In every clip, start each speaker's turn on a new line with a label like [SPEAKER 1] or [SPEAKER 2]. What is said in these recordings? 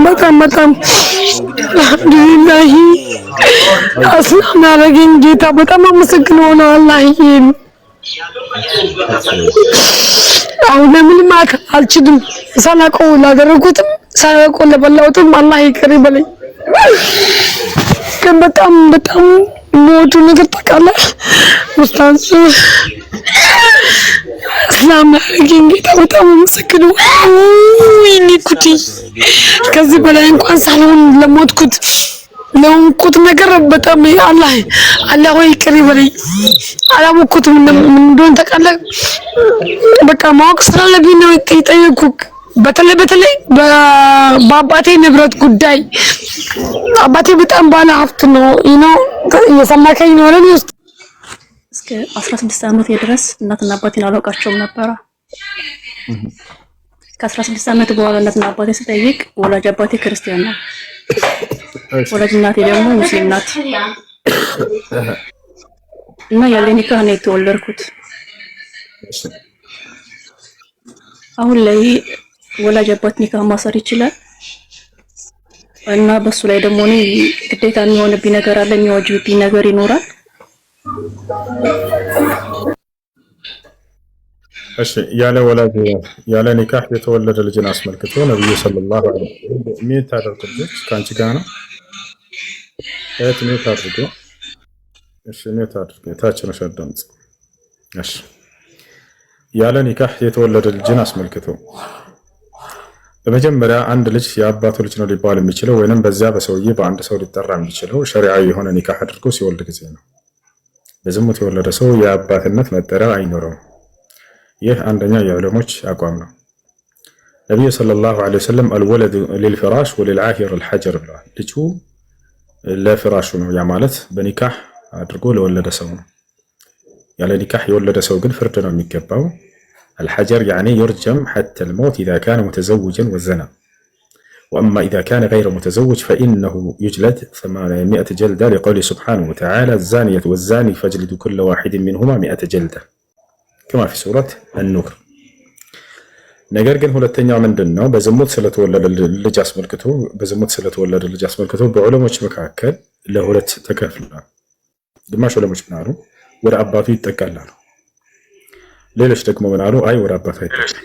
[SPEAKER 1] በጣም አልሐምዱሊላህ አስላም ያደረገኝ ጌታ በጣም አመሰግነዋለሁ። አላህዬን አሁን ለምንም አልችልም። ሳላውቀው ላደረኩትም ሳላውቀው ለበላሁትም አላህ ይቅር ይበለኝ። ግን በጣም ሞቱ ነገር ታውቃለህ ኡስታዝ አስላም ያደረገኝ ጌታ በጣም አመሰግነዋለሁ። ወይኔ ጉዴ ከዚህ በላይ እንኳን ሳልሆን ለሞትኩት ነገር በጣም አላህ ወይ ይቅር ይበለኝ። አላወቅኩትም እንደሆነ ታውቃለህ። በቃ ማወቅ ስላለብኝ ነው የጠየኩህ። በተለይ በአባቴ ንብረት ጉዳይ አባቴ በጣም ባለ ሀብት ነው እየሰማከኝ ነው አይደል?
[SPEAKER 2] እስከ 16 ዓመት ድረስ እናትና አባቴን አላውቃቸውም ነበር። ከ16 ዓመት በኋላ እናትና አባቴ ስጠይቅ ወላጅ አባቴ ክርስቲያን ነው፣ ወላጅ እናቴ ደግሞ ሙስሊም ናት እና ያለ ኒካህ ነው የተወለድኩት። አሁን ላይ ወላጅ አባት ኒካህ ማሰር ይችላል እና በሱ ላይ ደግሞ እኔ ግዴታ የሚሆንብኝ ነገር አለ፣ የሚዋጅብብኝ ነገር ይኖራል።
[SPEAKER 3] እሺ ያለ ወላጅ ያለ ኒካህ የተወለደ ልጅን አስመልክቶ ነብዩ ሰለላሁ ዐለይሂ ወሰለም ምን ታደርጉልኝ? ካንቺ ጋር ነው እት ምን ታደርጉ? እሺ ምን ታደርጉ? ታች ነው ሸደምጽ። እሺ ያለ ኒካህ የተወለደ ልጅን አስመልክቶ በመጀመሪያ አንድ ልጅ የአባቱ ልጅ ነው ሊባል የሚችለው ወይንም በዚያ በሰውዬ በአንድ ሰው ሊጠራ የሚችለው ሸሪዓዊ የሆነ ኒካህ አድርጎ ሲወልድ ጊዜ ነው። በዝሙት የወለደ ሰው የአባትነት መጠሪያ አይኖረውም። ይህ አንደኛው የዑለሞች አቋም ነው። ነብዩ ሰለላሁ ዐለይሂ ወሰለም አልወለዱ ሊልፍራሽ ወሊልዓሂር አልሐጀር ብለዋል። ልጁ ለፍራሹ ነው፣ ያ ማለት በኒካህ አድርጎ ለወለደ ሰው ነው። ያለ ኒካህ የወለደ ሰው ግን ፍርድ ነው የሚገባው። الحجر يعني يرجم حتى الموت إذا كان متزوجا وزنا، وأما إذا كان غير متزوج فإنه يجلد 800 جلدة لقوله سبحانه وتعالى الزانية والزاني فاجلدوا كل واحد منهما 100 جلدة كما في سورة النور። ነገር ግን ሁለተኛው ምንድነው? በዝሙት ስለተወለደ ልጅ አስመልክቶ በዑለሞች መካከል ለሁለት ተከፍሏል። ግማሽ ዑለሞች ምን አሉ? ወደ አባቱ ይጠቃላሉ። ሌሎች ደግሞ ምን አሉ? አይ ወደ አባቱ አይጠቃም።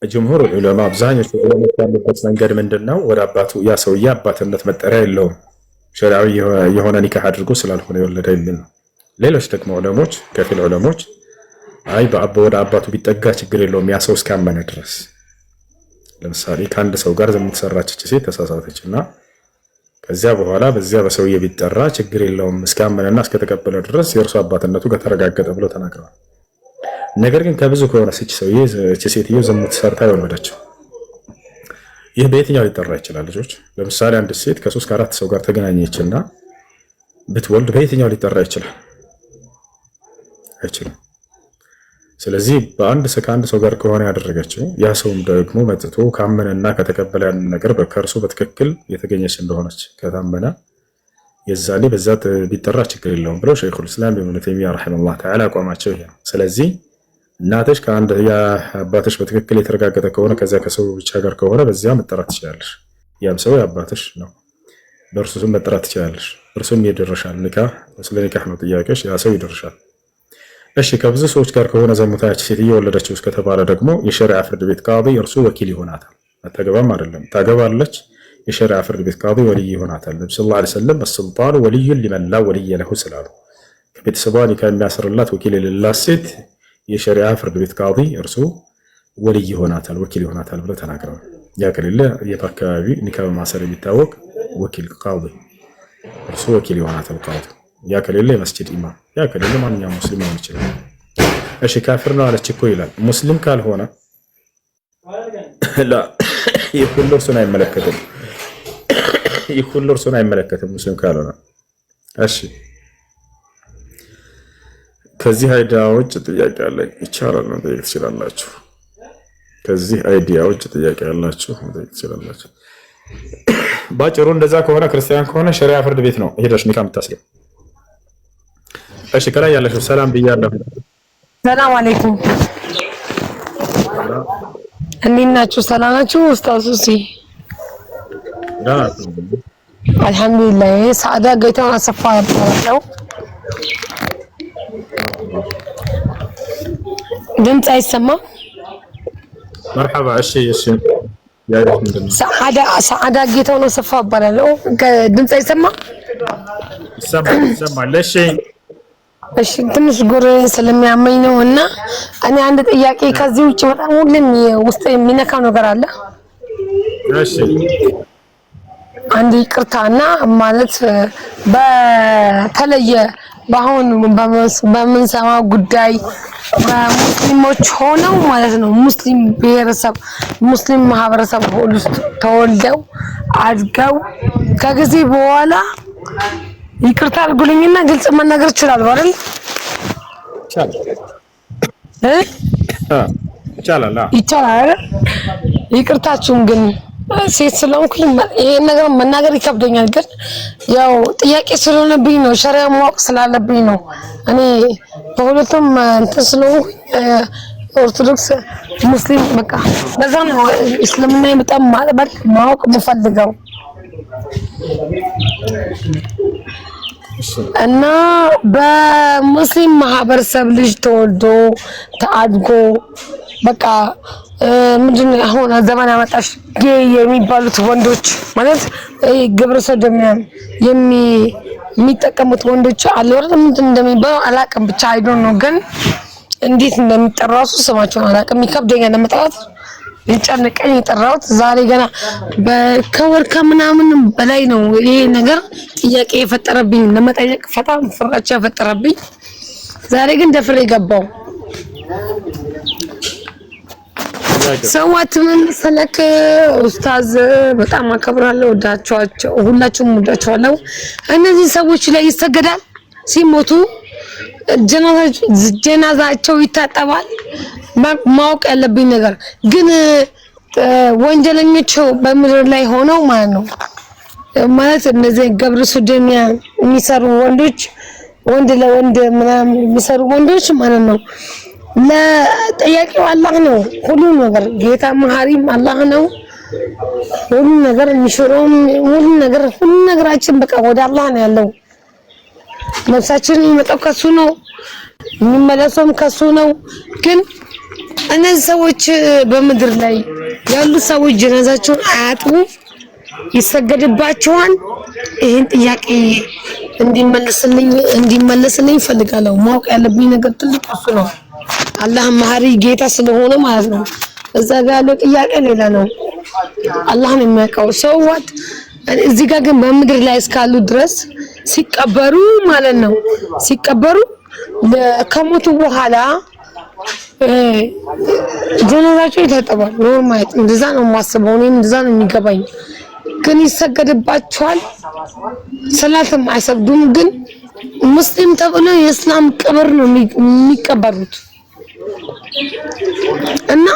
[SPEAKER 3] ጅምሁር ዑለማ አብዛኞቹ ዑለሞች ያሉበት መንገድ ምንድነው? ወደ አባቱ ያ ሰውዬ አባትነት መጠሪያ የለውም፣ ሸሪዓዊ የሆነ ኒካህ አድርጎ ስላልሆነ የወለደ የሚል ነው። ሌሎች ደግሞ ዑለሞች ከፊል ዑለሞች አይ ወደ አባቱ ቢጠጋ ችግር የለውም ያ ሰው እስካመነ ድረስ። ለምሳሌ ከአንድ ሰው ጋር ዝሙት ሰራች ሴት ተሳሳተችና ከዚያ በኋላ በዚያ በሰውዬ ቢጠራ ችግር የለውም እስካመነና እስከተቀበለ ድረስ የእርሱ አባትነቱ ከተረጋገጠ ብለው ተናግረዋል። ነገር ግን ከብዙ ከሆነ ሴትዮ ዝሙት ሰርታ የወለደችው ይህ በየትኛው ሊጠራ ይችላል? ልጆች ለምሳሌ አንድ ሴት ከ3 ከ4 ሰው ጋር ተገናኘችና ብትወልድ በየትኛው ሊጠራ ይችላል? አይችልም። ስለዚህ ከአንድ ሰው ጋር ከሆነ ያደረገችው ያ ሰውም ደግሞ መጥቶ ካመነና ከተቀበለ ያንን ነገር ከእርሱ በትክክል የተገኘች እንደሆነች ከታመነ የዛኔ በዛ ቢጠራ ችግር የለውም ብለው ሸይኹል ኢስላም ኢብኑ ተይሚያ ረሂመሁላህ ተዓላ አቋማቸው ይሄ ነው። ስለዚህ እናትሽ አባትሽ በትክክል የተረጋገጠ ከሆነ ከዚያ ከሰው ብቻ ጋር ከሆነ በዚያ መጠራት ትችላለሽ። ያም ሰው የአባትሽ ነው፣ በእርሱ ስም መጠራት ትችላለሽ። እርሱም ይደርሻል። ስለ ኒካህ ነው ጥያቄሽ፣ ያ ሰው ይደርሻል። እሺ ከብዙ ሰዎች ጋር ከሆነ ዘሙታች ሴት እየወለደችው እስከተባለ ደግሞ የሸሪዓ ፍርድ ቤት ቃዲ እርሱ ወኪል ይሆናታል። አታገባም አይደለም ታገባለች። የሸሪዓ ፍርድ ቤት ቃዲ ወልይ ይሆናታል። ነብዩ ሰለላሁ ዐለይሂ ወሰለም السلطان ولي لمن لا ولي له ስላሉ ከቤተሰቧ ኒካህ የሚያስርላት ወኪል የሌላት ሴት የሸሪዓ ፍርድ ቤት ቃዲ እርሱ ወልይ ይሆናታል፣ ወኪል ይሆናታል ብለው ተናግረዋል። ያ ከሌለ የአካባቢ ኒካህ ማሰር የሚታወቅ ወኪል ቃዲ እርሱ ወኪል ይሆናታል ቃዲ። ያ ከሌለ የመስጂድ ኢማም፣ ያ ከሌለ ማንኛውም ሙስሊም ሊሆን ይችላል። እሺ ካፊር ነው አለች እኮ ይላል። ሙስሊም ካልሆነ ላ ይሁሉ እርሱን አይመለከትም፣ ይሁሉ እርሱን አይመለከትም ሙስሊም ካልሆነ። እሺ ከዚህ አይዲያ ውጭ ጥያቄ አለኝ? ይቻላል ነው ጥያቄ ትችላላችሁ። ከዚህ አይዲያ ውጭ ጥያቄ ያላችሁ ጥያቄ ትችላላችሁ። ባጭሩ እንደዛ ከሆነ ክርስቲያን ከሆነ ሸሪዓ ፍርድ ቤት ነው ሄደሽ ኒካህ የምታስገው። እሺ ከላይ ያለሽው ሰላም ብያለሁ።
[SPEAKER 1] ሰላም አለይኩም እንዴት ናችሁ? ሰላም ናችሁ? ኡስታዝ ሲ አልሐምዱሊላህ ሰዓዳ ጌታውን አሰፋ ነው። ድምጽ አይሰማም?
[SPEAKER 3] መርሐባ። እሺ
[SPEAKER 1] ሰዓዳ ጌታውን አሰፋ እባላለሁ። ድምጽ አይሰማም?
[SPEAKER 3] ይሰማል።
[SPEAKER 1] እሺ ትንሽ ጉር ስለሚያመኝ ነው እና እኔ አንድ ጥያቄ ከዚህ ውጭ በጣም ሁሌም ውስጥ የሚነካው ነገር አለ።
[SPEAKER 3] እሺ
[SPEAKER 1] አንድ ይቅርታና ማለት በተለየ በአሁን በምንሰማው ጉዳይ ሙስሊሞች ሆነው ማለት ነው ሙስሊም ብሔረሰብ ሙስሊም ማህበረሰብ ውስጥ ተወልደው አድገው ከጊዜ በኋላ ይቅርታ አድርጉልኝና ግልጽ መናገር ይችላል አይደል? ይቻላል። ይቅርታችሁን ግን ሴት ስለሆንኩኝ ይሄን ነገር መናገር ይከብደኛል። ግን ያው ጥያቄ ስለሆነብኝ ነው፣ ሸሪዓ ማወቅ ስላለብኝ ነው። እኔ በሁለቱም እንትን ስለሆንኩኝ ኦርቶዶክስ ሙስሊም በቃ በዛ ነው እስልምና በጣም ማወቅ የምፈልገው እና በሙስሊም ማህበረሰብ ልጅ ተወልዶ ተአድጎ በቃ ምንድነው አሁን ዘመን አመጣሽ ጌይ የሚባሉት ወንዶች ማለት ግብረ ሰዶሚያን የሚጠቀሙት ወንዶች አሉ አይደል? ምንድን እንደሚባለው አላውቅም፣ ብቻ አይዶን ነው ግን እንዴት እንደሚጠራሱ ስማቸውን አላውቅም። ይከብደኛል ለመጥራት ይጨንቀኝ የጠራሁት ዛሬ ገና ከወር ከምናምን በላይ ነው ይሄ ነገር ጥያቄ የፈጠረብኝ ለመጠየቅ በጣም ፍራቻ የፈጠረብኝ። ዛሬ ግን ደፍሬ ገባው። ሰዋት ምን ሰለክ ኡስታዝ በጣም አከብራለሁ፣ ወዳቸዋቸው ሁላችሁም ወዳቸዋለሁ። እነዚህ ሰዎች ላይ ይሰገዳል ሲሞቱ ጀናዛቸው ይታጠባል። ማወቅ ያለብኝ ነገር ግን ወንጀለኞች በምድር ላይ ሆነው ማለት ነው ማለት እነዚህ ግብረ ሰዶሚያ የሚሰሩ ወንዶች ወንድ ለወንድ ምናምን የሚሰሩ ወንዶች ማለት ነው ለጠያቂው አላህ ነው። ሁሉ ነገር ጌታ መሐሪም አላህ ነው። ሁሉ ነገር የሚሽረውም ሁሉ ነገራችን በቃ ወደ አላህ ነው ያለው። ነፍሳችን የሚመጣው ከሱ ነው፣ የሚመለሰውም ከሱ ነው። ግን እነዚህ ሰዎች በምድር ላይ ያሉ ሰዎች ጀናዛቸውን አያጥቡ፣ ይሰገድባቸዋል። ይሄን ጥያቄ እንዲመለስልኝ ፈልጋለሁ። ማወቅ ያለብኝ ነገር ትልቅ እሱ ነው። አላህ መሐሪ ጌታ ስለሆነ ማለት ነው። እዛ ጋር ያለው ጥያቄ ሌላ ነው፣ አላህ ነው የሚያውቀው። ሰውት እዚህ ጋር ግን በምድር ላይ እስካሉ ድረስ ሲቀበሩ ማለት ነው ሲቀበሩ ከሞቱ በኋላ ጀናዛቸው ይታጠባል። ኖርማል እንደዛ ነው የማስበው፣ እኔም እንደዛ ነው የሚገባኝ። ግን ይሰገድባቸዋል፣ ሰላትም አይሰግዱም። ግን ሙስሊም ተብሎ የእስላም ቀብር ነው የሚቀበሩት እና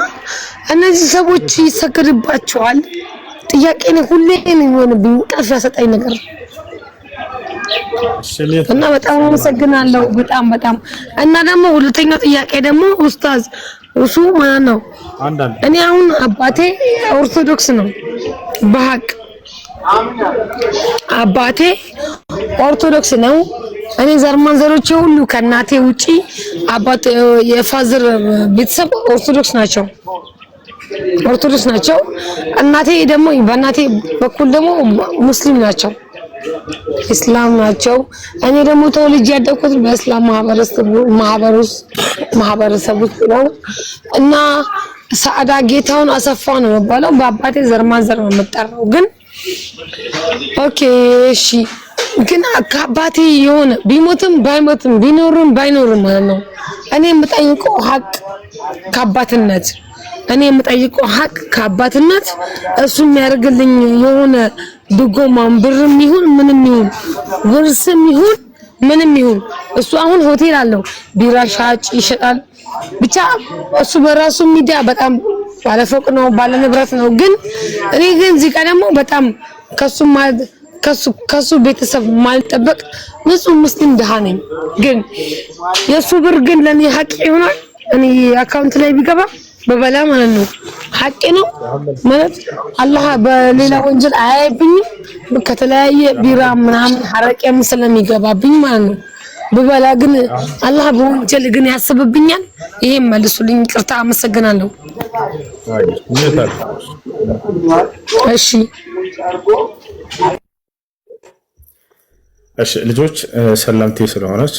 [SPEAKER 1] እነዚህ ሰዎች ይሰገድባቸዋል። ጥያቄ ነው ሁሌ ነው የሚሆንብኝ፣ እንቅልፍ ያሰጣኝ ነገር እና በጣም አመሰግናለሁ። በጣም እና ደግሞ ሁለተኛው ጥያቄ ደግሞ ኡስታዝ እሱ ማለት ነው እኔ አሁን አባቴ ኦርቶዶክስ ነው በሐቅ አባቴ ኦርቶዶክስ ነው። እኔ ዘር ማንዘሮቼ ሁሉ ከእናቴ ውጪ አባቴ የፋዘር ቤተሰብ ኦርቶዶክስ ናቸው። እናቴ ደግሞ በእናቴ በኩል ደግሞ ሙስሊም ናቸው፣ እስላም ናቸው። እኔ ደግሞ ተወልጄ ያደግኩት በእስላም ማህበረሰብ ውስጥ ነው እና ሰዓዳ ጌታውን አሰፋ ነው የሚባለው። በአባቴ ዘር ማንዘር ነው የምጠራው። ግን ኦኬ እሺ፣ ግን ከአባቴ የሆነ ቢሞትም ባይሞትም ቢኖርም ባይኖርም ማለት ነው እኔ የምጠይቀው ሀቅ ከአባትነት እሱ የሚያደርግልኝ የሆነ ድጎማም ብርም ይሁን ምንም ይሁን ውርስም ይሁን ምንም ይሁን እሱ አሁን ሆቴል አለው፣ ቢራ ሻጭ ይሸጣል። ብቻ እሱ በራሱ ሚዲያ በጣም ባለፎቅ ነው፣ ባለ ንብረት ነው። ግን እኔ ግን እዚህ ጋር ደግሞ በጣም ከሱ ቤተሰብ ማልጠበቅ ንጹህ ሙስሊም ድሃ ነኝ። ግን የሱ ብር ግን ለኔ ሀቅ ይሆናል። እኔ አካውንት ላይ ቢገባ በበላ ማለት ነው። ሐቄ ነው ማለት አላህ በሌላ ወንጀል አያይብኝም። ከተለያየ ቢራ ምናምን ሐረቄም ስለሚገባብኝ ማለት ነው። በበላ ግን አላህ በወንጀል ግን ያስብብኛል። ይሄን መልሱልኝ። ይቅርታ፣ አመሰግናለሁ። እሺ
[SPEAKER 3] እሺ ልጆች ሰላምቴ ስለሆነች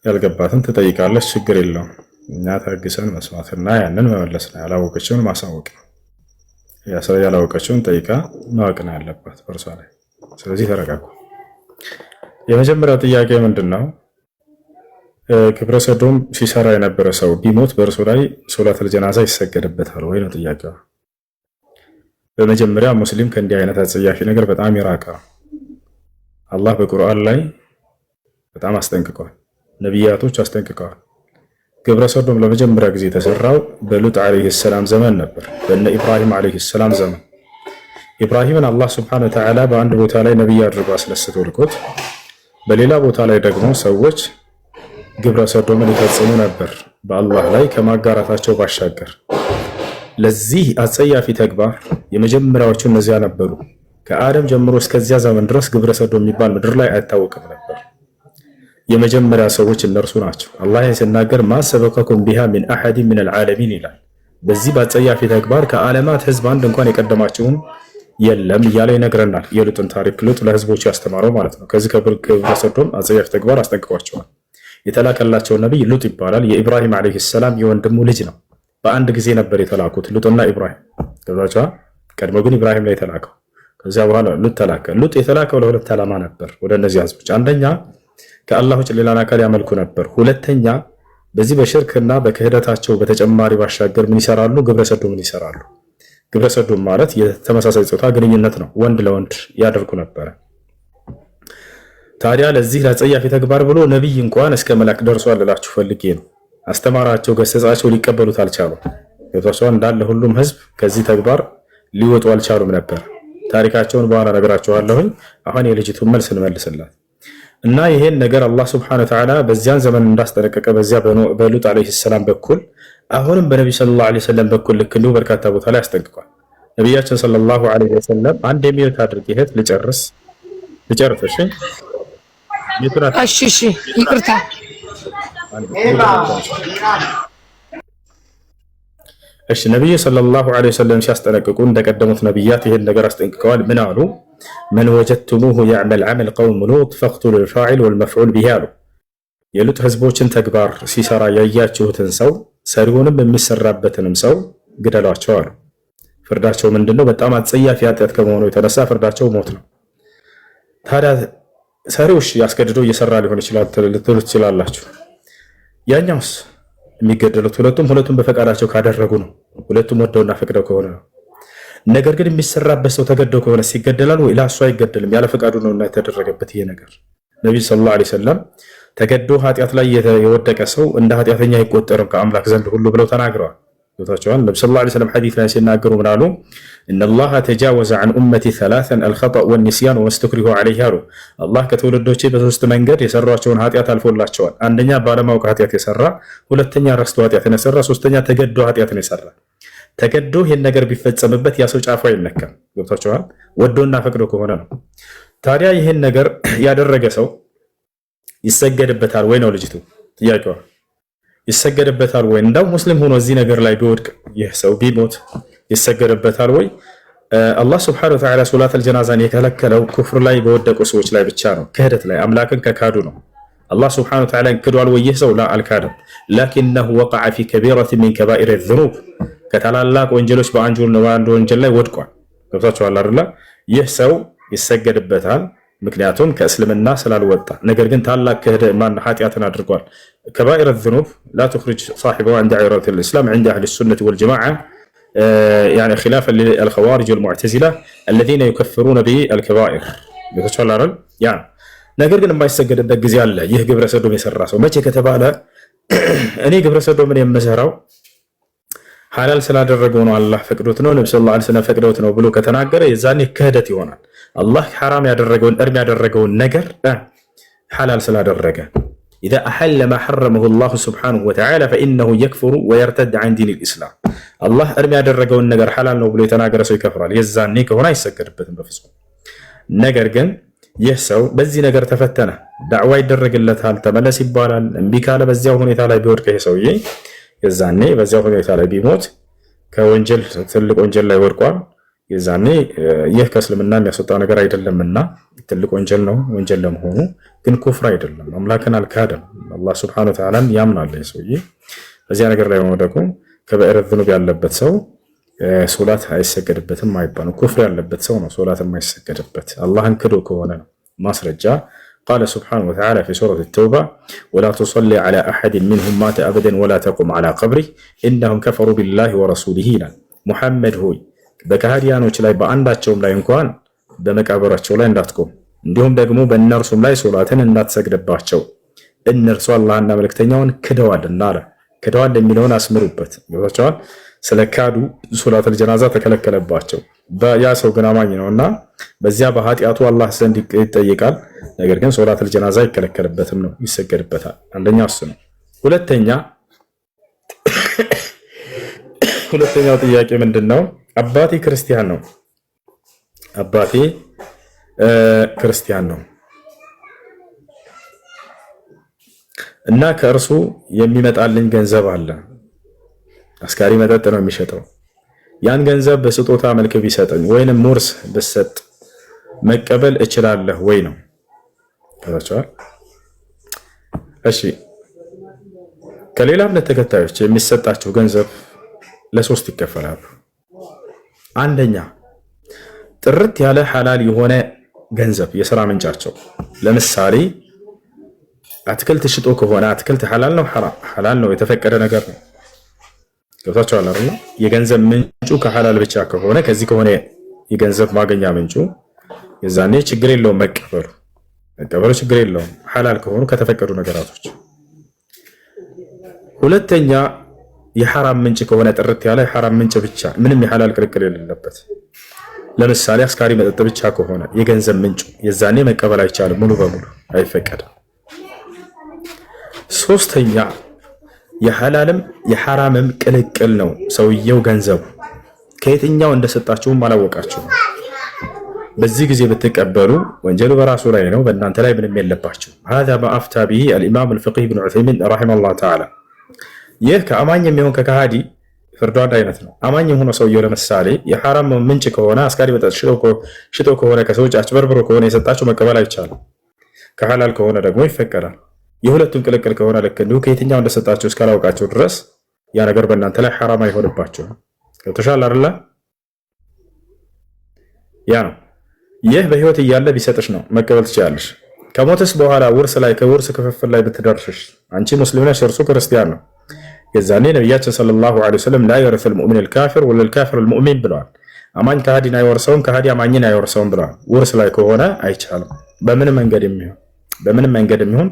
[SPEAKER 3] ያልገባትን ትጠይቃለች። ችግር የለውም። እኛ ታግሰን መስማትና ያንን መመለስ ነው። ያላወቀችውን ማሳወቅ ነው። ያላወቀችውን ጠይቃ ማወቅ ነው ያለባት በእርሷ ላይ። ስለዚህ ተረጋጉ። የመጀመሪያው ጥያቄ ምንድን ነው? ግብረ ሰዶም ሲሰራ የነበረ ሰው ቢሞት በእርሱ ላይ ሶላተል ጀናዛ ይሰገድበታል ወይ ነው ጥያቄው። በመጀመሪያ ሙስሊም ከእንዲህ አይነት አጸያፊ ነገር በጣም የራቀ ነው። አላህ በቁርአን ላይ በጣም አስጠንቅቀዋል። ነቢያቶች አስጠንቅቀዋል። ግብረ ሰዶም ለመጀመሪያ ጊዜ የተሰራው በሉጥ ዓለይሂ ሰላም ዘመን ነበር፣ በነ ኢብራሂም ዓለይሂ ሰላም ዘመን። ኢብራሂምን አላህ ሱብሓነሁ ወተዓላ በአንድ ቦታ ላይ ነቢይ አድርጎ አስነስቶ ልኮት፣ በሌላ ቦታ ላይ ደግሞ ሰዎች ግብረ ሰዶምን ይፈጽሙ ነበር በአላህ ላይ ከማጋራታቸው ባሻገር። ለዚህ አጸያፊ ተግባር የመጀመሪያዎቹ እነዚያ ነበሩ። ከአደም ጀምሮ እስከዚያ ዘመን ድረስ ግብረ ሰዶም የሚባል ምድር ላይ አይታወቅም ነበር። የመጀመሪያ ሰዎች እነርሱ ናቸው። አላህ ሲናገር ማ ሰበቀኩም ቢሃ ሚን አሐድን ሚነል ዓለሚን ይላል። በዚህ በአጸያፊ ተግባር ከዓለማት ህዝብ አንድ እንኳን የቀደማቸውም የለም እያለ ይነግረናል። የሉጥን ታሪክ ሉጥ ለህዝቦች ያስተማረው ማለት ነው። ከዚህ ግብረ ሰዶም አጸያፊ ተግባር አስጠንቅቋቸዋል። የተላከላቸው ነቢይ ሉጥ ይባላል። የኢብራሂም ዓለይሂ ሰላም የወንድሙ ልጅ ነው። በአንድ ጊዜ ነበር የተላኩት ሉጥና ኢብራሂም። ገብቷቸዋል። ቀድሞ ግን ኢብራሂም ላይ የተላከው፣ ከዚያ በኋላ ሉጥ ተላከ። ሉጥ የተላከው ለሁለት ዓላማ ነበር ወደ እነዚህ ህዝቦች። አንደኛ ከአላህ ውጭ ሌላን አካል ያመልኩ ነበር። ሁለተኛ በዚህ በሽርክና በክህደታቸው በተጨማሪ ባሻገር ምን ይሰራሉ? ግብረ ሰዶምን ይሰራሉ። ግብረ ሰዶም ማለት የተመሳሳይ ጾታ ግንኙነት ነው። ወንድ ለወንድ ያደርጉ ነበረ። ታዲያ ለዚህ ለጸያፊ ተግባር ብሎ ነቢይ እንኳን እስከ መላክ ደርሷል ልላችሁ ፈልጌ ነው። አስተማራቸው፣ ገሰጻቸው፣ ሊቀበሉት አልቻሉም። የተወሰነ እንዳለ ሁሉም ህዝብ ከዚህ ተግባር ሊወጡ አልቻሉም ነበር። ታሪካቸውን በኋላ ነገራችኋለሁኝ። አሁን የልጅቱን መልስ እንመልስላት እና ይሄን ነገር አላህ ሱብሓነሁ ወተዓላ በዚያን ዘመን እንዳስጠነቀቀ በዚያ በሉጥ ዓለይሂ ሰላም በኩል አሁንም በነብዩ ሰለላሁ ዐለይሂ ወሰለም በኩል ልክ እንዲሁ በርካታ ቦታ ላይ አስጠንቅቋል። ነቢያችን ሰለላሁ ዐለይሂ ወሰለም አንድ የሚሉት አድርግ ይሄት ልጨርስ።
[SPEAKER 1] እሺ ይቅርታ።
[SPEAKER 3] እሺ ነብዩ ሰለላሁ ዐለይሂ ወሰለም ሲያስጠነቅቁ እንደቀደሙት ነብያት ይሄን ነገር አስጠንቅቀዋል። ምን አሉ? መን ወጀድቱሙሁ ያዕመል ዐመል ቀውም ሉጥ ፈቅቱሉ ልፋዒል ወልመፍዑል ቢሂ አሉ። የሉጥ ህዝቦችን ተግባር ሲሰራ ያያችሁትን ሰው ሰሪውንም የሚሰራበትንም ሰው ግደሏቸው አሉ። ፍርዳቸው ምንድነው? በጣም አጸያፊ ኃጢአት ከመሆኑ የተነሳ ፍርዳቸው ሞት ነው። ታዲያ ሰሪውሽ ያስገድደው እየሰራ ሊሆን ይችላል ልትሉ ትችላላችሁ። ያኛውስ የሚገደሉት ሁለቱም በፈቃዳቸው ካደረጉ ነው። ሁለቱም ወደውና ፈቅደው ከሆነ ነው። ነገር ግን የሚሰራበት ሰው ተገደው ከሆነ ሲገደላል ወይ? ላሱ አይገደልም። ያለ ፈቃዱ ነውና የተደረገበት ይሄ ነገር። ነብዩ ሰለላሁ ዐለይሂ ወሰለም ተገዶ ኃጢአት ላይ የወደቀ ሰው እንደ ኃጢአተኛ አይቆጠርም ከአምላክ ዘንድ ሁሉ ብለው ተናግረዋል። ገብታችኋል? ነብዩ ሰለላሁ ዐለይሂ ወሰለም ሐዲስ ላይ ሲናገሩ ምን አሉ? ኢነላሃ ተጃወዘ ዐን ኡመቲ ሰላሰን አልኸጠእ ወንሲያን ወመስተክሪሁ ዐለይሂ አሉ። አላህ ከትውልዶቼ በሶስት መንገድ የሰሯቸውን ኃጢአት አልፎላቸዋል። አንደኛ ባለማወቅ ኃጢአት የሰራ፣ ሁለተኛ ረስቶ ኃጢአትን የሰራ፣ ሶስተኛ ተገዶ ኃጢአትን የሰራ። ተገዶ ይሄን ነገር ቢፈጸምበት ያ ሰው ጫፉ አይነካም። ገብታችኋል? ወዶና ፈቅዶ ከሆነ ነው። ታዲያ ይሄን ነገር ያደረገ ሰው ይሰገድበታል ወይ ነው ልጅቱ ጥያቄዋ። ይሰገድበታል ወይ? እንዳው ሙስሊም ሆኖ እዚህ ነገር ላይ ቢወድቅ ይህ ሰው ቢሞት ይሰገድበታል ወይ? አላህ ሱብሓነሁ ወተዓላ ሶላተል ጀናዛን የከለከለው ኩፍር ላይ በወደቁ ሰዎች ላይ ብቻ ነው። ክህደት ላይ አምላክን ከካዱ ነው። አላህ ሱብሓነሁ ወተዓላ ክዷል ወይ ይህ ሰው? ላ አልካደም። ላኪነሁ ወቀዐ ፊ ከቢረቲን ሚን ከባኢሪ ዙኑብ ከታላላቅ ወንጀሎች በአንድ ወንጀል ላይ ወድቋል። ገብታችኋል አይደለ? ይህ ሰው ይሰገድበታል፣ ምክንያቱም ከእስልምና ስላልወጣ። ነገር ግን ታላቅ ኃጢአትን አድርጓል። ከባኢር ዙኑብ ላ ትኽሪጅ ሳሒበሁ ዐን ዳኢረቲል ኢስላም ዐንደ አህሊ ሱነቲ ወልጀማዓ يعني خلافا للخوارج والمعتزلة الذين يكفرون بالكبائر ገብታችኋል አይደል? ነገር ግን የማይሰገድበት ጊዜ አለ። ይህ ግብረ ሰዶም የሰራ ሰው መቼ ከተባለ እኔ ግብረ ሰዶምን የምሰራው ሐላል ስላደረገው ነው፣ አላህ ፈቅዶት ነው፣ ነብዩ ሰለላሁ ዐለይሂ ወሰለም ፈቅዶት ነው ብሎ ከተናገረ የዛኔ ክህደት ይሆናል። አላህ ሐራም ያደረገውን እርም ያደረገውን ነገር ሐላል ስላደረገ إذا أحل ما حرمه الله سبحانه وتعالى فإنه يكفر ويرتد عن دين الإسلام. الله أرمي أدرجه النجر حلال لو بلي تناجر سوي كفر يزاني كهنا يسكر بتم بفسق نجر جن يحسو بزي نجر تفتنا دعوة يدرج اللي تهال تملس يبالان بيك على بزيه هني تعالى بيورك يسوي يزاني بزيه هني تعالى بيموت كونجل تلك أنجل لا يوركوا يزاني يهكس لمنا يسوط أنا جرا يدل منا تلك أنجل نو وأنجل لم هو كن كفر يدل أملاكنا الكادم الله سبحانه وتعالى يامنا الله يسوي بزي أنا جرا يوم دكون كبائر الذنوب ያለበት ሰው ሶላት አይሰገድበትም አይባልም ኩፍር ያለበት ሰው ነው ሶላት የማይሰገድበት አላህን ክዶ ከሆነ ማስረጃ قال سبحانه وتعالى في سورة التوبة ولا تصلي على أحد منهم مات أبدا ولا تقم على قبره إنهم كفروا بالله ورسوله محمد هوي በካህዲያኖች ላይ በአንዳቸውም ላይ እንኳን በመቃብራቸው ላይ እንዳትቆም እንዲሁም ደግሞ በእነርሱም ላይ ሶላትን እንዳትሰግድባቸው እነርሱ አላህና መልእክተኛውን ክደዋልና አለ ክደዋል የሚለውን አስምሩበት ይወጣቸዋል ስለካዱ ሶላተል ጀናዛ ተከለከለባቸው ያ ሰው ግን አማኝ ነውና በዚያ በኃጢአቱ አላህ ዘንድ ይጠየቃል ነገር ግን ሶላተል ጀናዛ ይከለከለበትም ነው ይሰገድበታል አንደኛው እሱ ነው ሁለተኛው ጥያቄ ምንድነው አባቴ ክርስቲያን ነው አባቴ ክርስቲያን ነው እና ከእርሱ የሚመጣልኝ ገንዘብ አለ አስካሪ መጠጥ ነው የሚሸጠው ያን ገንዘብ በስጦታ መልክ ቢሰጠኝ ወይንም ሙርስ ብሰጥ መቀበል እችላለሁ ወይ ነው ታውቃለህ እሺ ከሌላ እምነት ተከታዮች የሚሰጣቸው ገንዘብ ለሶስት ይከፈላሉ አንደኛ ጥርት ያለ ሐላል የሆነ ገንዘብ የሥራ ምንጫቸው ለምሳሌ አትክልት ሽጦ ከሆነ አትክልት ሐላል ነው ሐላል ነው የተፈቀደ ነገር ነው ገብታችኋል አይደል የገንዘብ ምንጩ ከሐላል ብቻ ከሆነ ከዚህ ከሆነ የገንዘብ ማግኛ ምንጩ የዛኔ ችግር የለውም መቀበሉ ችግር የለውም ሐላል ከሆኑ ከተፈቀዱ ነገራቶች ሁለተኛ የሐራም ምንጭ ከሆነ ጥርት ያለ የሐራም ምንጭ ብቻ ምንም የሐላል ቅልቅል የሌለበት ለምሳሌ አስካሪ መጠጥ ብቻ ከሆነ የገንዘብ ምንጩ የዛኔ መቀበል አይቻልም ሙሉ በሙሉ አይፈቀድም ሶስተኛ የሐላልም የሐራምም ቅልቅል ነው ሰውየው ገንዘቡ ከየትኛው እንደሰጣችሁ ማላወቃችሁ በዚህ ጊዜ ብትቀበሉ ወንጀሉ በራሱ ላይ ነው በእናንተ ላይ ምንም የለባችሁ هذا ما افتى به الامام الفقيه ابن عثيمين رحمه الله تعالى ይህ ከአማኝ የሚሆን ከካሃዲ ፍርዱ አንድ አይነት ነው አማኝ ሆኖ ሰውየው ለምሳሌ የሐራም ምንጭ ከሆነ አስካሪ መጠጥ ሽጦ ከሆነ ከሰዎች አጭበርብሮ ከሆነ የሰጣችሁ መቀበል አይቻልም ከሐላል ከሆነ ደግሞ ይፈቀዳል የሁለቱም ቅልቅል ከሆነ ልክ እንዲሁ ከየትኛው እንደሰጣችሁ እስካላውቃችሁ ድረስ ያ ነገር በእናንተ ላይ ሐራም አይሆንባችሁ ከተሻለ አይደለ ያ ነው ይህ በህይወት እያለ ቢሰጥሽ ነው መቀበል ትችላለሽ ከሞተስ በኋላ ውርስ ላይ ከውርስ ክፍፍል ላይ ብትደርሽሽ አንቺ ሙስሊም ነሽ እርሱ ክርስቲያን ነው የዛኔ ነብያችን ሰለላሁ ዐለይሂ ወሰለም لا يرث المؤمن الكافر ولا الكافر المؤمن ብለዋል አማኝ ከሃዲን አይወርሰውም ከሃዲ አማኝን አይወርሰውም ብለዋል ውርስ ላይ ከሆነ አይቻልም በምንም መንገድ የሚሆን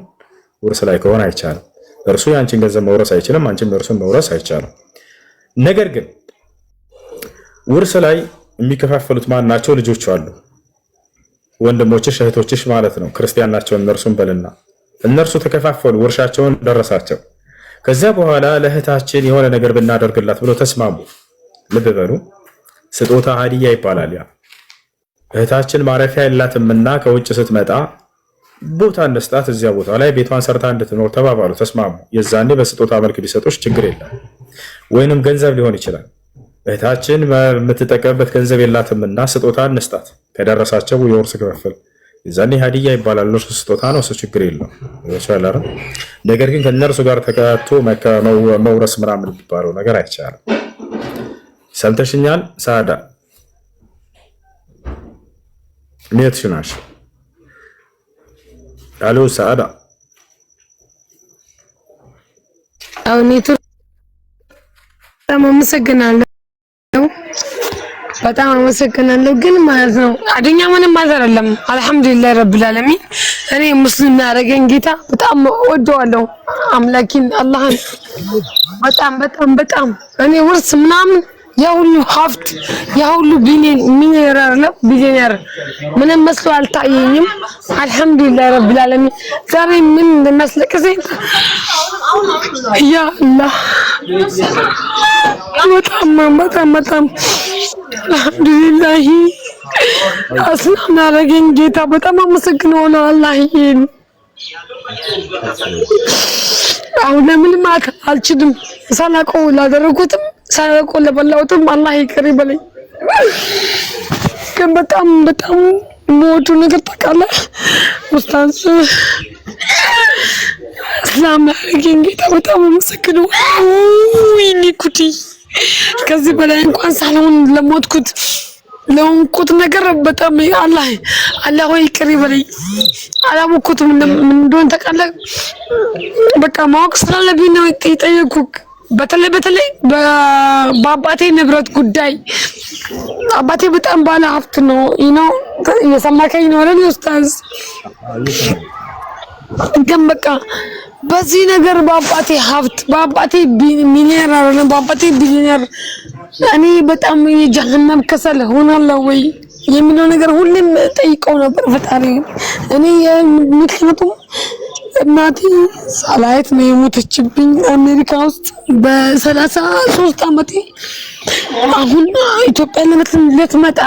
[SPEAKER 3] ውርስ ላይ ከሆነ አይቻልም እርሱ ያንቺን ገንዘብ መውረስ አይችልም አንቺም እርሱን መውረስ አይቻልም ነገር ግን ውርስ ላይ የሚከፋፈሉት ማን ናቸው ልጆች አሉ ወንድሞችሽ እህቶችሽ ማለት ነው ክርስቲያን ናቸው እነርሱን በልና እነርሱ ተከፋፈሉ ውርሻቸውን ደረሳቸው ከዚያ በኋላ ለእህታችን የሆነ ነገር ብናደርግላት ብለው ተስማሙ ልብ በሉ ስጦታ ሀዲያ ይባላል ያ እህታችን ማረፊያ የላትምና ከውጭ ስትመጣ ቦታ እንስጣት እዚያ ቦታ ላይ ቤቷን ሰርታ እንድትኖር ተባባሉ ተስማሙ የዛኔ በስጦታ መልክ ቢሰጡሽ ችግር የለም ወይንም ገንዘብ ሊሆን ይችላል እህታችን የምትጠቀምበት ገንዘብ የላትምና ስጦታ እንስጣት ከደረሳቸው የውርስ ክፍፍል የዛኔ ሀዲያ ይባላል እርሱ ስጦታ ነው እሱ ችግር የለም ይቻላል ነገር ግን ከነርሱ ጋር ተካቶ መውረስ ምናምን የሚባለው ነገር አይቻልም ሰምተሽኛል ሳዳ ኔትሽናሽ አሎ ሳዳ
[SPEAKER 1] አው በጣም አመሰግናለሁ ግን ማለት ነው አደኛ ምንም አይደለም አልহামዱሊላህ ረብል ዓለሚን እኔ ሙስሊም ያደረገኝ ጌታ በጣም ወደዋለሁ አምላኪን አላህን በጣም እኔ ውርስ ምናምን ያ ሁሉ ሀብት ያ ሁሉ ቢሊየነር ምንም መስሎ አልታየኝም። አልሐምዱሊላህ ረብል ዓለሚን። ዛሬ ምን እንደሚያስለቅሰኝ ያ አላህ በጣም አልሐምዱሊላህ አስላም ያደረገኝ ጌታ በጣም አመሰግነዋለሁ አላህዬን። አሁን ለምንም አልችልም። ሳላውቀው ላደረኩትም ሳላውቀው ለበላሁትም አላህ ይቅር ይበለኝ። ግን በጣም የምወደው ነገር ታውቃለህ ኡስታዝ እስላም ያደረገኝ ጌታ በጣም አመሰግነዋለሁ። ወይኔ ጉዴ! ከዚህ በላይ እንኳን ሳልሆን ለሆንኩት ነገር በጣም አላህ ሆይ ይቅር ይበለኝ። አላወኩትም ምን እንደሆነ ታውቃለህ። በቃ ማወቅ ስላለብኝ ነው የጠየኩህ። በተለይ በአባቴ ንብረት ጉዳይ አባቴ በጣም ባለ ሀብት ነው እየሰማከኝ ነው አይደል ኡስታዝ? ግን በቃ በዚህ ነገር በአባቴ ሀብት በአባቴ ቢሊየነር እኔ በጣም የጀሃነም ከሰል ሆናለሁ ወይ የሚለው ነገር ሁሌም ጠይቀው ነበር ፈጣሪ። እኔ ምክንያቱም እናቴ ሳላየት ነው የሞተችብኝ አሜሪካ ውስጥ በ33 ዓመቴ። አሁን ኢትዮጵያ ልትመጣ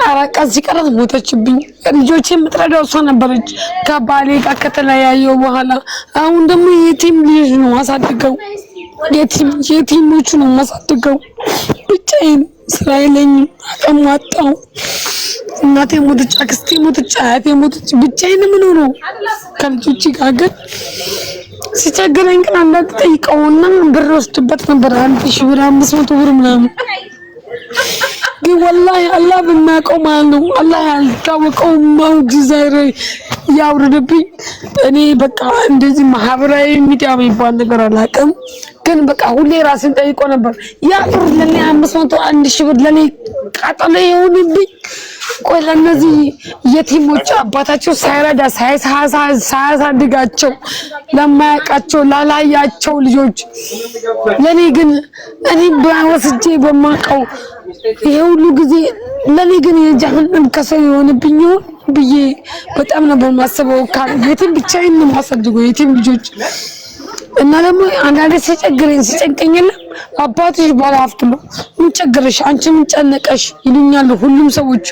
[SPEAKER 1] 4 ቀን ሲቀራት ሞተችብኝ። ልጆቼ የምትረዳው እሷ ነበረች ከባሌ ጋር ከተለያየው በኋላ። አሁን ደግሞ የቲም ልጅ ነው አሳድገው የቲሞቹ ነው ማሳድገው። ብቻዬን ስራ የለኝም፣ አቅም አጣሁ። እናቴ ሞተች፣ አክስቴ ሞተች፣ አያቴ ሞተች። ብቻዬን ምን ሆኖ ከልጆቼ ጋር ግን ሲቸግረኝ ግን አንዳንድ ጠይቀውና ብር ወስድበት ነበር 1000 ብር 500 ብር ምናምን። ግን ወላሂ አላህ በሚያውቀው ማለት ነው አላህ ያልታወቀው ሙዕጂዛ ያውርድብኝ። እኔ በቃ እንደዚህ ማህበራዊ ሚዲያ የሚባል ነገር አላውቅም። ግን በቃ ሁሌ ራስን ጠይቆ ነበር ያ ብር ለኔ 500 1000 ብር ለኔ ቃጠሎ ይሁንብኝ። ቆይ ለነዚህ የቲሞች አባታቸው ሳይረዳ ሳያሳድጋቸው ለማያውቃቸው ላላያቸው ልጆች ለኔ ግን እኔ በወስጄ በማውቀው ይሄ ሁሉ ጊዜ ለኔ ግን የጀሃነም ከሰል የሆነብኝ ብዬ በጣም ነበር ማስበው። የቲም ብቻዬን ነው ማሳድገው የቲም ልጆች እና ደግሞ አንዳንዴ ሲጨንቀኝና አባትሽ ባለ ሀብት ነው ምን ቸገረሽ አንቺ ምን ጨነቀሽ ይሉኛል ሁሉም ሰዎች።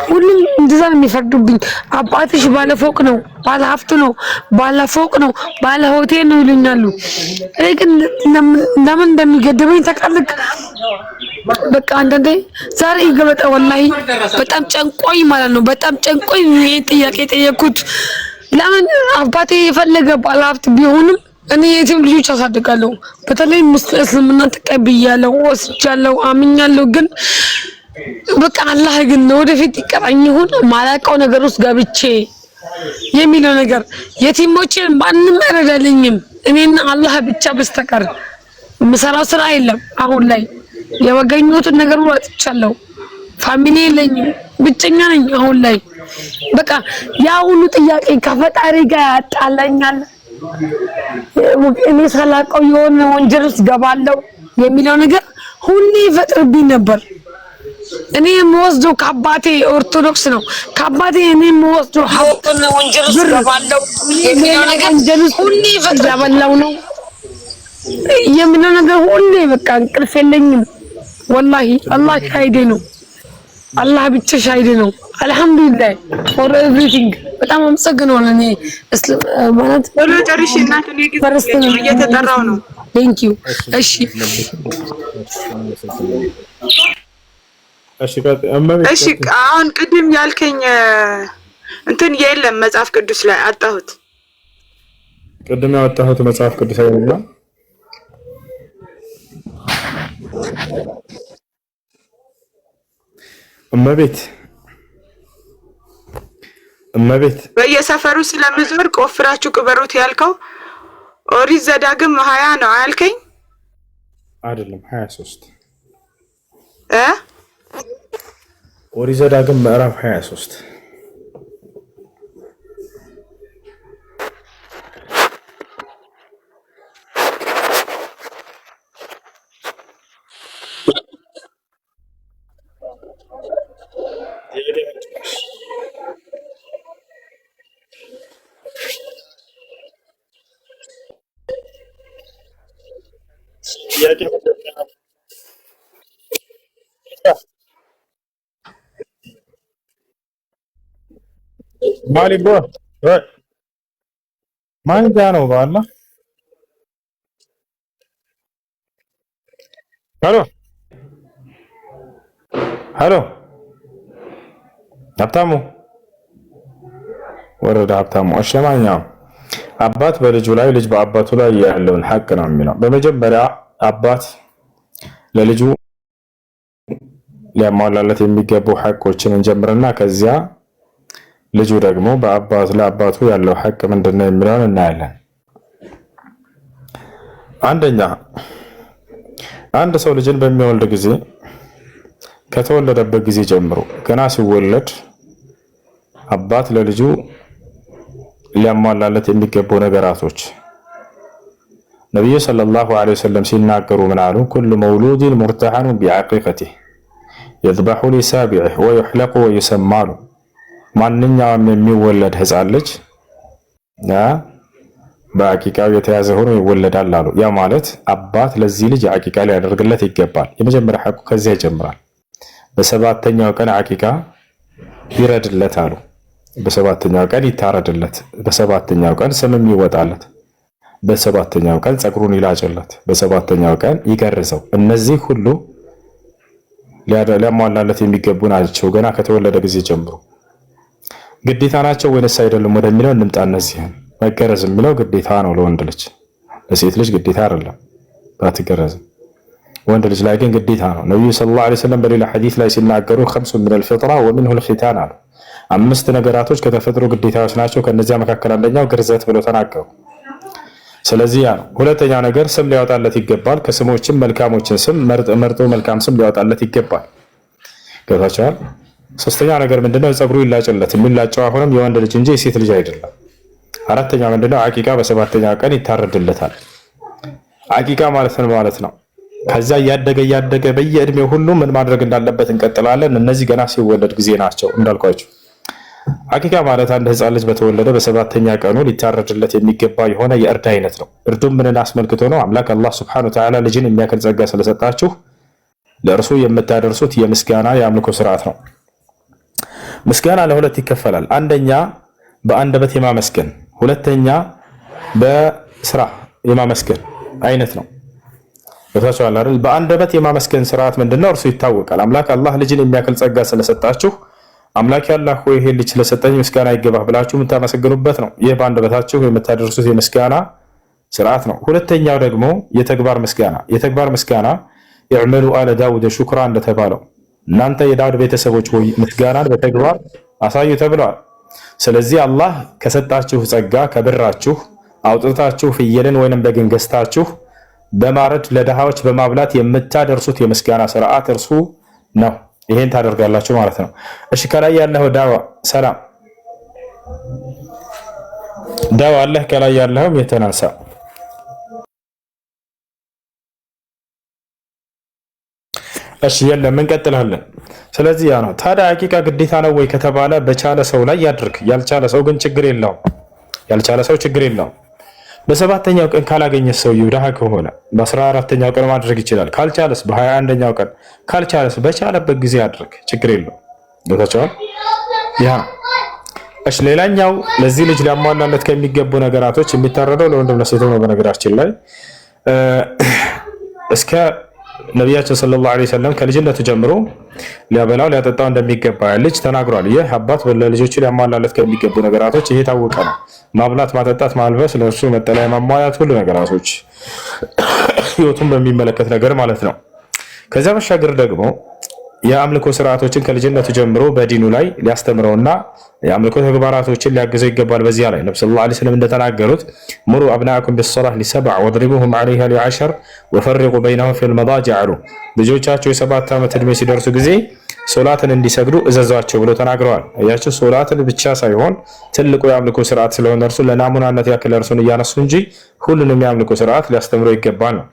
[SPEAKER 1] ሁሉም እንደዛ ነው የሚፈርዱብኝ። አባትሽ ባለ ፎቅ ነው፣ ባለ ሀብት ነው፣ ባለ ፎቅ ነው፣ ባለ ሆቴል ነው ይሉኛል። እኔ ግን ለምን እንደሚገድበኝ ታውቃለህ? በቃ አንዳንዴ ዛሬ ይገበጣ ወላሂ በጣም ጨንቆኝ ማለት ነው። በጣም ጨንቆኝ ይሄን ጥያቄ ጠየቅኩት። ለምን አባቴ የፈለገ ባለ ሀብት ቢሆንም እኔ የቲም ልጆች አሳድጋለሁ። በተለይ እስልምና ተቀብያለሁ፣ ወስጃለሁ፣ አምኛለሁ። ግን በቃ አላህ ግን ወደፊት ይቀራኝ ይሁን ማላውቀው ነገር ውስጥ ገብቼ የሚለው ነገር የቲሞችን ማንም አይረዳልኝም እኔና አላህ ብቻ በስተቀር የምሰራው ስራ የለም። አሁን ላይ የወገኘሁትን ነገር ወጥቻለሁ። ፋሚሊ የለኝም፣ ብቸኛ ነኝ አሁን ላይ። በቃ ያ ሁሉ ጥያቄ ከፈጣሪ ጋር ያጣላኛል። እኔ ሳላውቀው የሆነ ወንጀል ውስጥ ገባለሁ የሚለው ነገር ሁሌ ይፈጥርብኝ ነበር። እኔ የምወስደው ከአባቴ ኦርቶዶክስ ነው። ከአባቴ እኔ የምወስደው ሀብትና ወንጀል ውስጥ ገባለሁ የሚለው ነገር ሁሌ ይፈጥራበላው ነው የሚለው ነገር ሁሌ በቃ እንቅልፍ የለኝም ወላሂ። አላህ ሻሂዴ ነው፣ አላህ ብቻ ሻሂዴ ነው። አልሐምዱሊላህ ፎር ኤቭሪቲንግ በጣም አመሰግናለሁ። እኔ ማለት ወሎ ጨርሽ እናት እኔ ግን እየተጠራው ነው። ቴንክ ዩ። እሺ እሺ አሁን ቅድም ያልከኝ እንትን የለም መጽሐፍ ቅዱስ ላይ አጣሁት።
[SPEAKER 3] ቅድም ያወጣሁት መጽሐፍ ቅዱስ አይደለ? እመቤት
[SPEAKER 4] በየሰፈሩ ስለምዞር ቆፍራችሁ ቅበሩት ያልከው ኦሪት ዘዳግም 20 ነው አልከኝ?
[SPEAKER 3] አይደለም 23 ኦሪት ዘዳግም ምዕራፍ 23
[SPEAKER 4] 23
[SPEAKER 3] ጥያቄ ማሊቦ ማን ጋ ነው ባላ? ሄሎ ሄሎ፣ ሀብታሙ ወረደ። ሀብታሙ አሸማኛው አባት በልጁ ላይ ልጅ በአባቱ ላይ ያለውን ሐቅ ነው የሚለው። በመጀመሪያ አባት ለልጁ ሊያሟላለት የሚገቡ ሐቆችን እንጀምርና ከዚያ ልጁ ደግሞ ለአባቱ ያለው ሐቅ ምንድነው የሚለውን እናያለን። አንደኛ አንድ ሰው ልጅን በሚወልድ ጊዜ ከተወለደበት ጊዜ ጀምሮ ገና ሲወለድ አባት ለልጁ ሊያሟላለት የሚገቡ ነገራቶች ነብዩ ሰለላሁ ዐለይሂ ወሰለም ሲናገሩ ምን አሉ? ኩሉ መውሉድን ሙርተሐኑን ቢዐቂቀቲህ የዝበሑ ሊሳቢዒህ ወዩሕለቁ ወዩሰማሉ። ማንኛውም የሚወለድ ህፃን ልጅ በአቂቃው የተያዘ ሆኖ ይወለዳል አሉ። ያ ማለት አባት ለዚህ ልጅ አቂቃ ሊያደርግለት ይገባል። የመጀመሪያ ሐቁ ከዚያ ይጀምራል። በሰባተኛው ቀን አቂቃ ይረድለት አሉ። በሰባተኛው ቀን ይታረድለት፣ በሰባተኛው ቀን ስምም ይወጣለት፣ በሰባተኛው ቀን ፀጉሩን ይላጭለት፣ በሰባተኛው ቀን ይገርዘው። እነዚህ ሁሉ ሊያሟላለት የሚገቡ ናቸው። ገና ከተወለደ ጊዜ ጀምሮ ግዴታ ናቸው ወይስ አይደለም ወደሚለው እንምጣ። እነዚህን መገረዝ የሚለው ግዴታ ነው ለወንድ ልጅ፣ ለሴት ልጅ ግዴታ አይደለም ባትገረዝም። ወንድ ልጅ ላይ ግን ግዴታ ነው። ነብዩ ሰለላሁ ዐለይሂ ወሰለም በሌላ ሐዲስ ላይ ሲናገሩ ኸምሱ ሚነል ፊጥራ ወሚንሁ አልኺታን አሉ። 5 ነገራቶች ከተፈጥሮ ግዴታዎች ናቸው፣ ከነዚያ መካከል አንደኛው ግርዘት ብለው ተናገሩ። ስለዚህ ያ ነው። ሁለተኛ ነገር ስም ሊያወጣለት ይገባል። ከስሞችም መልካሞችን ስም መርጦ መልካም ስም ሊያወጣለት ይገባል። ገብታችኋል? ሶስተኛ ነገር ምንድነው? ፀጉሩ ይላጭለት። የሚላጨው አሁንም የወንድ ልጅ እንጂ የሴት ልጅ አይደለም። አራተኛ ምንድነው? አቂቃ በሰባተኛ ቀን ይታረድለታል። አቂቃ ማለት ነው ከዛ እያደገ በየእድሜው ሁሉ ምን ማድረግ እንዳለበት እንቀጥላለን። እነዚህ ገና ሲወለድ ጊዜ ናቸው እንዳልኳችሁ። አቂቃ ማለት አንድ ህፃን ልጅ በተወለደ በሰባተኛ ቀኑ ሊታረድለት የሚገባ የሆነ የእርድ አይነት ነው። እርዱም ምንን አስመልክቶ ነው? አምላክ አላህ ሱብሓነሁ ወተዓላ ልጅን የሚያክል ጸጋ ስለሰጣችሁ ለእርሱ የምታደርሱት የምስጋና የአምልኮ ስርዓት ነው። ምስጋና ለሁለት ይከፈላል። አንደኛ በአንደበት የማመስገን፣ ሁለተኛ በስራ የማመስገን አይነት ነው። በታቻለ አይደል? በአንደበት የማመስገን ስርዓት ምንድነው? እርሱ ይታወቃል። አምላክ አላህ ልጅን የሚያክል ጸጋ ስለሰጣችሁ አምላክ ያላህ ሆይ ይሄ ልጅ ስለሰጠኝ ምስጋና ይገባህ ብላችሁ የምታመሰግኑበት ነው። ይህ በአንደበታችሁ የምታደርሱት የምስጋና ስርዓት ነው። ሁለተኛው ደግሞ የተግባር ምስጋና ይዕመሉ አለ ዳውድ ሹክራ እንደተባለው እናንተ የዳውድ ቤተሰቦች ሆይ ምስጋናን በተግባር አሳዩ ተብለዋል። ስለዚህ አላህ ከሰጣችሁ ጸጋ ከብራችሁ አውጥታችሁ ፍየልን ወይንም በግን ገዝታችሁ በማረድ ለድሃዎች በማብላት የምታደርሱት የምስጋና ስርዓት እርሱ ነው። ይሄን ታደርጋላችሁ ማለት ነው። እሺ ከላይ ያለው ዳዋ ሰላም ዳዋ አለህ ከላይ ያለው የተናሳ እሺ የለም እንቀጥላለን። ስለዚህ ያ ነው። ታዲያ አቂቃ ግዴታ ነው ወይ ከተባለ በቻለ ሰው ላይ ያድርግ። ያልቻለ ሰው ግን ችግር የለውም። በሰባተኛው ቀን ካላገኘ ሰው ይውዳህ ከሆነ በ14ኛው ቀን ማድረግ ይችላል። ካልቻለስ በ21ኛው ቀን፣ ካልቻለስ በቻለበት ጊዜ ያድርግ። ችግር የለውም። ገብታችኋል? ያ እሺ ሌላኛው ለዚህ ልጅ ሊያሟላለት ከሚገቡ ነገራቶች የሚታረደው ለወንድም ለሴት ነው። በነገራችን ላይ እስከ ነቢያችን ሰለላሁ ዐለይሂ ወሰለም ከልጅነቱ ጀምሮ ሊያበላው ሊያጠጣው እንደሚገባ ልጅ ተናግሯል። ይህ አባት ለልጆቹ ሊያሟላለት ከሚገቡ ነገራቶች ይሄ ታወቀ ነው። ማብላት፣ ማጠጣት፣ ማልበስ፣ ለእርሱ መጠለያ ማሟላት፣ ሁሉ ነገራቶች ህይወቱን በሚመለከት ነገር ማለት ነው። ከዚያ በሻገር ደግሞ የአምልኮ ስርዓቶችን ከልጅነቱ ጀምሮ በዲኑ ላይ ሊያስተምረውና የአምልኮ ተግባራቶችን ሊያግዘው ይገባል። በዚያ ላይ ነብዩ ሰለላሁ ዐለይሂ ወሰለም እንደተናገሩት ሙሩ አብናአኩም ቢሰላህ ሊሰብዕ ወድሪቡሁም ዐለይሃ ሊዐሸር ወፈሪቁ በይነሁም ፊል መዳጅዕ አሉ። ልጆቻቸው የ7 ዓመት ዕድሜ ሲደርሱ ጊዜ ሶላትን እንዲሰግዱ እዘዟቸው ብለው ተናግረዋል። እያቸው ሶላትን ብቻ ሳይሆን ትልቁ የአምልኮ ስርዓት ስለሆነ እርሱ ለናሙናነት ያክል እርሱን እያነሱ እንጂ ሁሉንም የአምልኮ ስርዓት ሊያስተምረው ይገባል ነው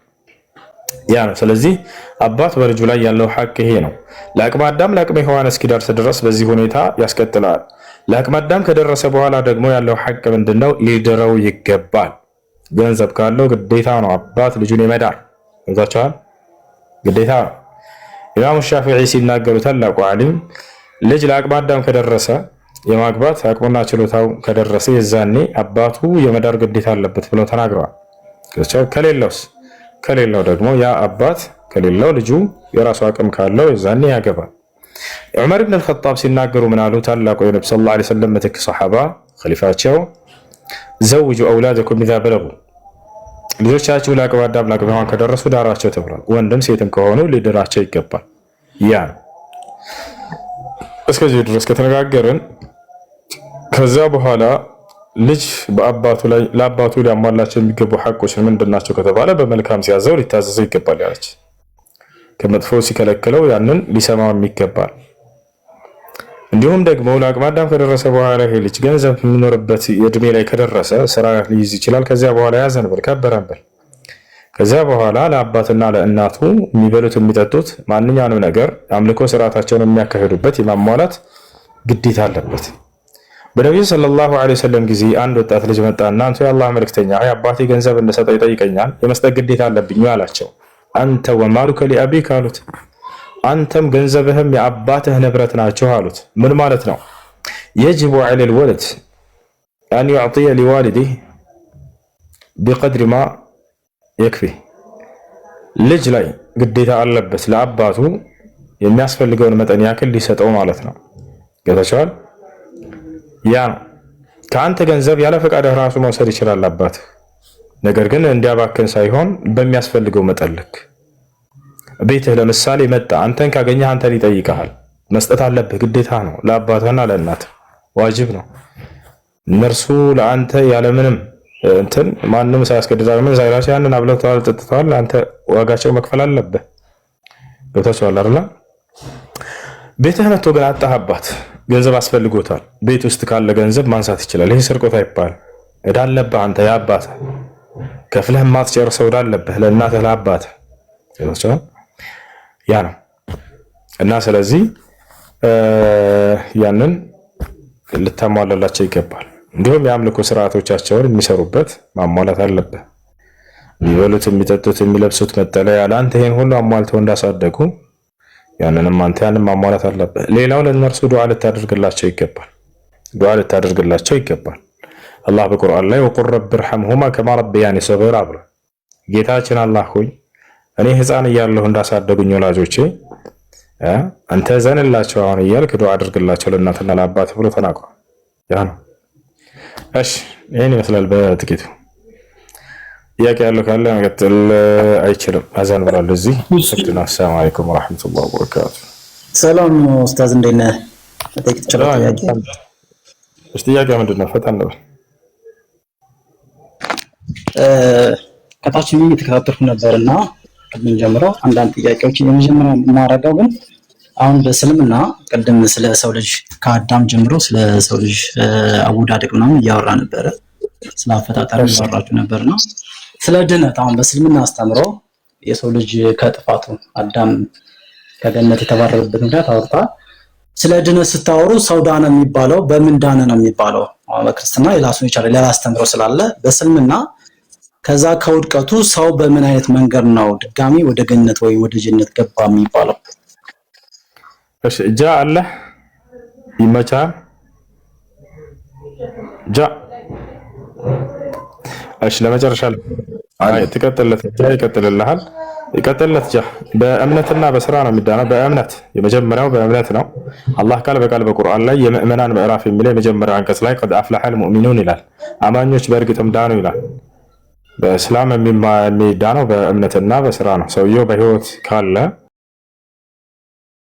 [SPEAKER 3] ያ ነው። ስለዚህ አባት በልጁ ላይ ያለው ሐቅ ይሄ ነው። ለአቅመ አዳም ለአቅመ ሔዋን እስኪደርስ ድረስ በዚህ ሁኔታ ያስቀጥላል። ለአቅመ አዳም ከደረሰ በኋላ ደግሞ ያለው ሐቅ ምንድነው? ሊድረው ይገባል። ገንዘብ ካለው ግዴታ ነው አባት ልጁን ይመዳል። እንዛቻን ግዴታ ኢማሙ ሻፊዒ ሲናገሩ ታላቁ ዓሊም ልጅ ለአቅመ አዳም ከደረሰ የማግባት አቅሙና ችሎታው ከደረሰ የዛኔ አባቱ የመዳር ግዴታ አለበት ብለው ተናግረዋል። ከሌለው ደግሞ ያ አባት ከሌለው ልጁ የራሱ አቅም ካለው የዛኔ ያገባል። ዑመር ብን አልኸጣብ ሲናገሩ ምን አሉ? ታላቁ የነብዩ ሰለላሁ ዐለይሂ ወሰለም ምትክ ሰሐባ ኸሊፋቸው ዘውጁ አውላደኩም ኢዛ በለጉ ልጆቻችሁ ለአቅመ አዳም ለአቅመ ሔዋን ከደረሱ ዳራቸው ተብሏል። ወንድም ሴትም ከሆኑ ሊድራቸው ይገባል። ያ እስከዚህ ድረስ ከተነጋገርን ከዛ በኋላ ልጅ በአባቱ ላይ ለአባቱ ሊያሟላቸው የሚገቡ ሐቆች ምንድናቸው ከተባለ በመልካም ሲያዘው ሊታዘዘው ይገባል ያለች፣ ከመጥፎ ሲከለክለው ያንን ሊሰማው ይገባል። እንዲሁም ደግሞ ለአቅመ አዳም ከደረሰ በኋላ ይሄ ልጅ ገንዘብ የሚኖርበት የእድሜ ላይ ከደረሰ ስራ ሊይዝ ይችላል። ከዚያ በኋላ ያዘንብል ከበረንብል። ከዚያ በኋላ ለአባትና ለእናቱ የሚበሉት የሚጠጡት ማንኛውንም ነገር አምልኮ ስርዓታቸውን የሚያካሂዱበት የማሟላት ግዴታ አለበት። በነቢዩ ሰለላሁ ዐለይሂ ወሰለም ጊዜ አንድ ወጣት ልጅ መጣና አንተ የአላህ መልእክተኛ አባቴ ገንዘብ እንደሰጠው ይጠይቀኛል፣ የመስጠት ግዴታ አለብኝ አላቸው። አንተ ወማሉከ ሊአቢክ አሉት። አንተም ገንዘብህም የአባትህ ንብረት ናቸው አሉት። ምን ማለት ነው? የጅቡ ዐለል ወለድ አን ዩዕጢየ ሊዋሊዲህ ቢቀድሪ ማ የክፊህ። ልጅ ላይ ግዴታ አለበት ለአባቱ የሚያስፈልገውን መጠን ያክል ሊሰጠው ማለት ነው። ገብታችኋል? ያ ከአንተ ገንዘብ ያለ ፈቃድህ ራሱ መውሰድ ይችላል አባትህ። ነገር ግን እንዲያባክን ሳይሆን በሚያስፈልገው መጠን ልክ። ቤትህ ለምሳሌ መጣ፣ አንተን ካገኘህ አንተን ይጠይቅሃል፣ መስጠት አለብህ፣ ግዴታ ነው። ለአባትህና ለእናትህ ዋጅብ ነው። እነርሱ ለአንተ ያለምንም እንትን ማንም ሳያስገድዳቸው ምን ሳይላቸው ያንን አብልተዋል ጠጥተዋል፣ አንተ ዋጋቸው መክፈል አለብህ። ገብታችኋል አይደል? ቤትህ መጥቶ ግን አጣህ፣ አባት ገንዘብ አስፈልጎታል። ቤት ውስጥ ካለ ገንዘብ ማንሳት ይችላል። ይሄ ስርቆት አይባልም። ዕዳ አለብህ አንተ የአባትህ ከፍለህ ማትጨርሰው ዕዳ አለብህ ለእናትህ ለአባትህ። ያ ነው እና ስለዚህ ያንን ልታሟላላቸው ይገባል። እንዲሁም የአምልኮ ስርዓቶቻቸውን የሚሰሩበት ማሟላት አለብህ። የሚበሉት፣ የሚጠጡት፣ የሚለብሱት መጠለያ ለአንተ ይሄን ሁሉ አሟልተው እንዳሳደጉ ያንንም አንተ ያንን ማሟላት አለብህ። ሌላው ለእነርሱ ዱዓ ልታደርግላቸው ይገባል። አላህ በቁርአን ላይ ወቁል ረቢ ርሐምሁማ ከማ ረቢያኒ ሰጊራ ብሎ ጌታችን አላህ ሆይ እኔ ህፃን እያለሁ እንዳሳደጉኝ ወላጆቼ አንተ ዘንላቸው አሁን እያልክ ዱዓ አድርግላቸው ለእናትና ለአባት ብሎ ተናግሯል። ያ ነው። እሺ ይሄን ይመስላል በጥቂቱ። ጥያቄ ያለው ካለ መቀጠል አይችልም። አዛን ብሏል እዚህ ሰግድና። አሰላሙ አለይኩም ወራህመቱላሂ ወበረካቱ።
[SPEAKER 5] ሰላም ኡስታዝ እንደት ነህ? ጥያቄ ትችላለህ?
[SPEAKER 3] ጥያቄ ምንድን ነው? ፈጣን ነው።
[SPEAKER 5] ከታች ምን እየተከታተልኩ ነበርና ቅድም ጀምሮ አንዳንድ ጥያቄዎችን የመጀመሪያ የማደርገው ግን አሁን በእስልምና ቅድም ስለ ሰው ልጅ ከአዳም ጀምሮ ስለ ሰው ልጅ አወዳደቅ ምናምን እያወራ ነበረ፣ ስለ አፈጣጠር እያወራችሁ ነበርና ስለ ድነት አሁን በእስልምና አስተምሮ የሰው ልጅ ከጥፋቱ አዳም ከገነት የተባረረበት ምክንያት አውርታ ስለ ድነት ስታወሩ ሰው ዳነ የሚባለው በምን ዳነ ነው የሚባለው? በክርስትና የራሱን የቻለ ሌላ አስተምሮ ስላለ በእስልምና ከዛ ከውድቀቱ ሰው በምን አይነት መንገድ ነው ድጋሚ ወደ ገነት ወይ ወደ ጀነት ገባ የሚባለው?
[SPEAKER 3] እሺ ጃ አለ ይመቻ ጃ እሺ ለመጨረሻ ትቀጥልለት ጃ ይቀጥልልሃል። ይቀጥልለት ጃ በእምነትና በስራ ነው የሚዳነው። በእምነት የመጀመሪያው በእምነት ነው። አላህ ቃል በቃል በቁርአን ላይ የምእመናን ምዕራፍ የሚለው የመጀመሪያው አንቀጽ ላይ ቀድ አፍለሐል ሙእሚኑን ይላል። አማኞች በእርግጥም ዳኑ ይላል። በእስላም የሚዳነው በእምነትና በስራ ነው። ሰውየው በህይወት ካለ